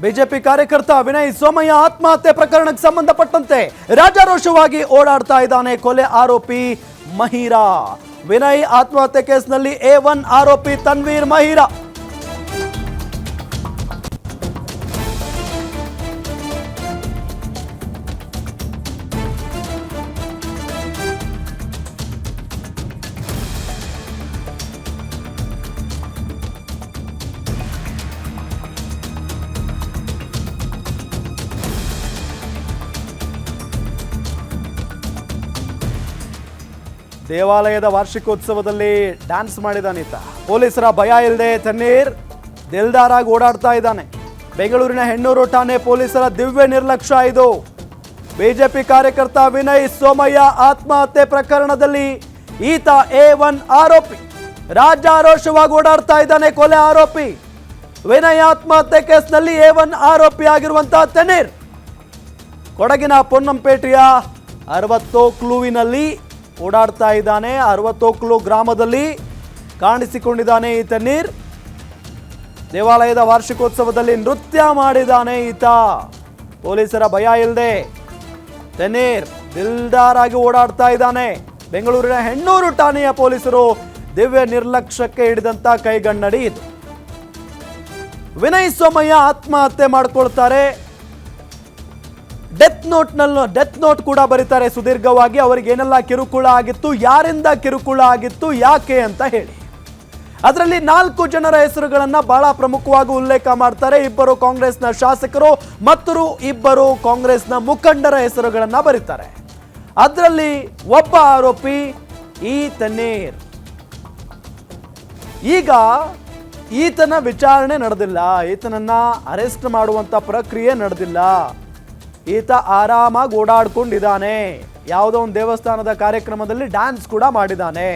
BJP ಕಾರ್ಯಕರ್ತ ವಿನಯ್ ಸೋಮಯ್ಯ ಆತ್ಮಹತ್ಯೆ ಪ್ರಕರಣಕ್ಕೆ ಸಂಬಂಧಪಟ್ಟಂತೆ ರಾಜಾರೋಷವಾಗಿ ಓಡಾಡ್ತಾ ಇದ್ದಾನೆ ಕೊಲೆ ಆರೋಪಿ ಮಹೀರಾ. ವಿನಯ್ ಆತ್ಮಹತ್ಯೆ ಕೇಸ್ನಲ್ಲಿ A1 ಆರೋಪಿ ತನ್ವೀರ್ ಮಹೀರಾ. ದೇವಾಲಯದ ವಾರ್ಷಿಕೋತ್ಸವದಲ್ಲಿ ಡ್ಯಾನ್ಸ್ ಮಾಡಿದಾನಿತ. ಪೊಲೀಸರ ಭಯ ಇಲ್ಲದೆ ತನ್ನೀರ್ ದಿಲ್ದಾರಾಗಿ ಓಡಾಡ್ತಾ ಇದ್ದಾನೆ. ಬೆಂಗಳೂರಿನ ಹೆಣ್ಣೂರು ಠಾಣೆ ಪೊಲೀಸರ ದಿವ್ಯ ನಿರ್ಲಕ್ಷ್ಯ ಇದು. ಬಿಜೆಪಿ ಕಾರ್ಯಕರ್ತ ವಿನಯ್ ಸೋಮಯ್ಯ ಆತ್ಮಹತ್ಯೆ ಪ್ರಕರಣದಲ್ಲಿ ಈತ A1 ಆರೋಪಿ. ರಾಜಾರೋಷವಾಗಿ ಓಡಾಡ್ತಾ ಇದ್ದಾನೆ ಕೊಲೆ ಆರೋಪಿ. ವಿನಯ್ ಆತ್ಮಹತ್ಯೆ ಕೇಸ್ನಲ್ಲಿ A1 ಆರೋಪಿ ಆಗಿರುವಂತಹ ತನ್ನೀರ್ ಕೊಡಗಿನ ಪೊನ್ನಂಪೇಟೆಯ 60 ಓಡಾಡ್ತಾ ಇದ್ದಾನೆ. 60 ಗ್ರಾಮದಲ್ಲಿ ಕಾಣಿಸಿಕೊಂಡಿದ್ದಾನೆ ಈ ತನ್ನೀರ್. ದೇವಾಲಯದ ವಾರ್ಷಿಕೋತ್ಸವದಲ್ಲಿ ನೃತ್ಯ ಮಾಡಿದ್ದಾನೆ ಈತ. ಪೊಲೀಸರ ಭಯ ಇಲ್ಲದೆ ತನ್ನೀರ್ ದಿಲ್ದಾರಾಗಿ ಓಡಾಡ್ತಾ ಇದ್ದಾನೆ. ಬೆಂಗಳೂರಿನ ಹೆಣ್ಣೂರು ಠಾಣೆಯ ಪೊಲೀಸರು ದಿವ್ಯ ನಿರ್ಲಕ್ಷ್ಯಕ್ಕೆ ಹಿಡಿದಂತ ಕೈಗನ್ನಡಿ ಇದು. ವಿನಯ್ ಸೋಮಯ್ಯ ಆತ್ಮಹತ್ಯೆ ಮಾಡ್ಕೊಳ್ತಾರೆ. ಡೆತ್ ನೋಟ್ ಕೂಡ ಬರೀತಾರೆ ಸುದೀರ್ಘವಾಗಿ. ಅವರಿಗೆ ಏನೆಲ್ಲ ಕಿರುಕುಳ ಆಗಿತ್ತು, ಯಾರಿಂದ ಕಿರುಕುಳ ಆಗಿತ್ತು, ಯಾಕೆ ಅಂತ ಹೇಳಿ. ಅದರಲ್ಲಿ 4 ಜನರ ಹೆಸರುಗಳನ್ನ ಬಹಳ ಪ್ರಮುಖವಾಗಿ ಉಲ್ಲೇಖ ಮಾಡ್ತಾರೆ. 2 ಕಾಂಗ್ರೆಸ್ನ ಶಾಸಕರು ಮತ್ತು 2 ಕಾಂಗ್ರೆಸ್ನ ಮುಖಂಡರ ಹೆಸರುಗಳನ್ನ ಬರೀತಾರೆ. ಅದರಲ್ಲಿ ಒಬ್ಬ ಆರೋಪಿ ಈ ತನ್ನೀರ್. ಈಗ ಈತನ ವಿಚಾರಣೆ ನಡೆದಿಲ್ಲ, ಈತನನ್ನ ಅರೆಸ್ಟ್ ಮಾಡುವಂತ ಪ್ರಕ್ರಿಯೆ ನಡೆದಿಲ್ಲ. ಈತ ಆರಾಮಾಗಿ ಓಡಾಡ್ಕೊಂಡಿದ್ದಾನೆ. ಯಾವುದೋ ಒಂದು ದೇವಸ್ಥಾನದ ಕಾರ್ಯಕ್ರಮದಲ್ಲಿ ಡ್ಯಾನ್ಸ್ ಕೂಡ ಮಾಡಿದ್ದಾನೆ.